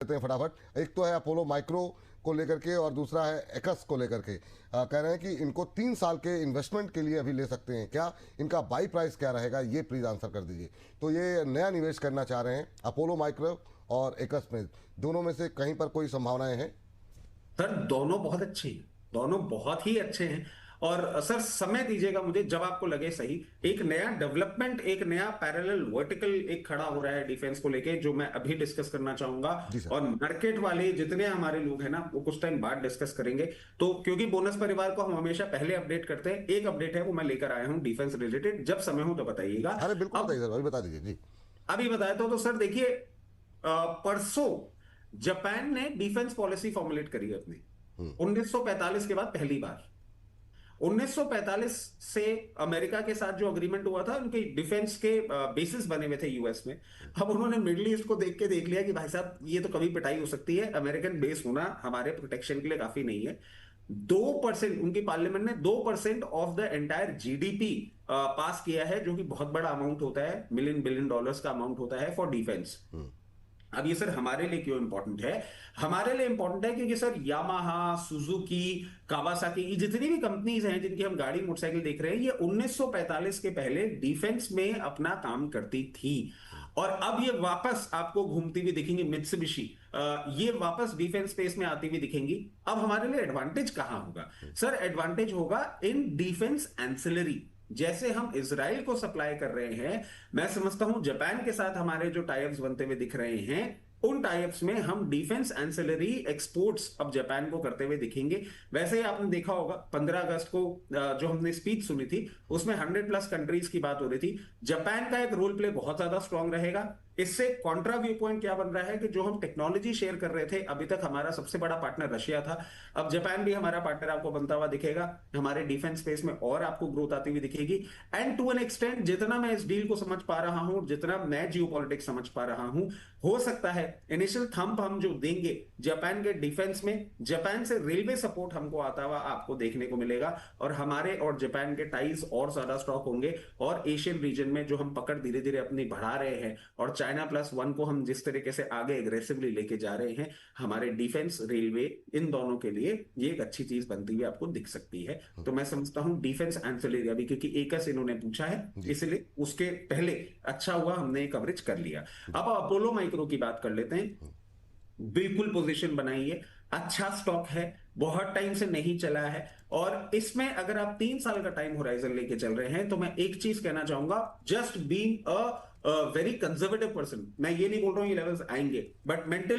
लेते हैं फटाफट। एक तो है अपोलो माइक्रो को लेकर के और दूसरा है एक्स को लेकर के। कह रहे हैं कि इनको 3 साल के इन्वेस्टमेंट के लिए अभी ले सकते हैं क्या, इनका बाई प्राइस क्या रहेगा, ये प्लीज आंसर कर दीजिए। तो ये नया निवेश करना चाह रहे हैं अपोलो माइक्रो और एक्स में, दोनों में से कहीं पर कोई संभावनाएं हैं? सर दोनों बहुत अच्छे हैं, दोनों बहुत ही अच्छे हैं। और सर समय दीजिएगा मुझे, जब आपको लगे सही। एक नया डेवलपमेंट, एक नया पैरेलल वर्टिकल एक खड़ा हो रहा है डिफेंस को लेके, जो मैं अभी डिस्कस करना चाहूंगा। जी सर। और मार्केट वाले जितने हमारे लोग हैं ना, वो कुछ टाइम बाद डिस्कस करेंगे। तो क्योंकि बोनस परिवार को हम हमेशा पहले अपडेट करते हैं, एक अपडेट है वो मैं लेकर आया हूं डिफेंस रिलेटेड, जब समय हो तो बताइएगा। अरे बिल्कुल अब बताइए सर, अभी बता दीजिए जी। अभी बताया तो सर देखिए, परसों जापान ने डिफेंस पॉलिसी फॉर्मुलेट करी है अपनी, 1945 के बाद पहली बार। 1945 से अमेरिका के साथ जो अग्रीमेंट हुआ था, उनके डिफेंस के बेसिस बने हुए थे यूएस में। अब उन्होंने मिडिल ईस्ट को देख के देख लिया कि भाई साहब ये तो कभी पिटाई हो सकती है, अमेरिकन बेस होना हमारे प्रोटेक्शन के लिए काफी नहीं है। 2%, उनकी पार्लियामेंट ने 2% ऑफ द एंटायर जीडीपी पास किया है, जो कि बहुत बड़ा अमाउंट होता है, मिलियन बिलियन डॉलर्स का अमाउंट होता है फॉर डिफेंस। अब ये सर हमारे लिए क्यों इंपॉर्टेंट है? हमारे लिए इंपॉर्टेंट है क्योंकि सर यामाहा, सुजुकी, कावासाकी, ये जितनी भी कंपनीज हैं जिनकी हम गाड़ी मोटरसाइकिल देख रहे हैं, ये 1945 के पहले डिफेंस में अपना काम करती थी। और अब ये वापस आपको घूमती हुई दिखेंगी, मित्सुबिशी ये वापस डिफेंस स्पेस में आती हुई दिखेंगी। अब हमारे लिए एडवांटेज कहां होगा? सर एडवांटेज होगा इन डिफेंस एंसिलरी। जैसे हम इसराइल को सप्लाई कर रहे हैं, मैं समझता हूं जापान के साथ हमारे जो टाइप्स बनते हुए दिख रहे हैं, उन टाइप्स में हम डिफेंस एंसिलरी एक्सपोर्ट्स अब जापान को करते हुए दिखेंगे। वैसे ही आपने देखा होगा 15 अगस्त को जो हमने स्पीच सुनी थी, उसमें 100+ कंट्रीज की बात हो रही थी। जापान का एक रोल प्ले बहुत ज्यादा स्ट्रांग रहेगा। इससे कॉन्ट्रा व्यू पॉइंट क्या बन रहा है कि जो हम टेक्नोलॉजी शेयर कर रहे थे, अभी तक हमारा सबसे बड़ा पार्टनर रशिया था, अब जापान भी हमारा पार्टनर आपको बनता हुआ दिखेगा। हमारे डिफेंस स्पेस में और आपको ग्रोथ आती हुई दिखेगी। एंड टू एन एक्सटेंट, जितना मैं इस डील को समझ पा रहा हूं, जितना मैं जियोपॉलिटिक्स समझ पा रहा हूं, हो सकता है इनिशियल थंप हम जो देंगे जापान के डिफेंस में, जापान से रेलवे सपोर्ट हमको आता हुआ आपको देखने को मिलेगा। और हमारे और जापान के टाइज और ज्यादा स्ट्रॉन्ग होंगे। और एशियन रीजन में जो हम पकड़ धीरे धीरे अपनी बढ़ा रहे हैं, और China+1 को हम जिस तरीके से आगे एग्रेसिवली लेके जा रहे हैं, हमारे डिफेंस, रेलवे, इन दोनों के लिए ये एक अच्छी चीज बनती हुई आपको दिख सकती है। तो मैं समझता हूं डिफेंस एंसिलरी, अभी क्योंकि एकस इन्होंने पूछा है, जी। इसलिए उसके पहले अच्छा हुआ हमने कवरेज कर लिया। अब अपोलो माइक्रो की बात कर लेते हैं। बिल्कुल पोजीशन बनाइए, अच्छा स्टॉक है, बहुत टाइम से नहीं चला है। और इसमें अगर आप 3 साल का टाइम होराइजन लेके चल रहे हैं, तो मैं एक चीज कहना चाहूंगा, just being a very conservative person, मैं ये नहीं बोल रहा हूं ये लेवल्स आएंगे, बट मेंटली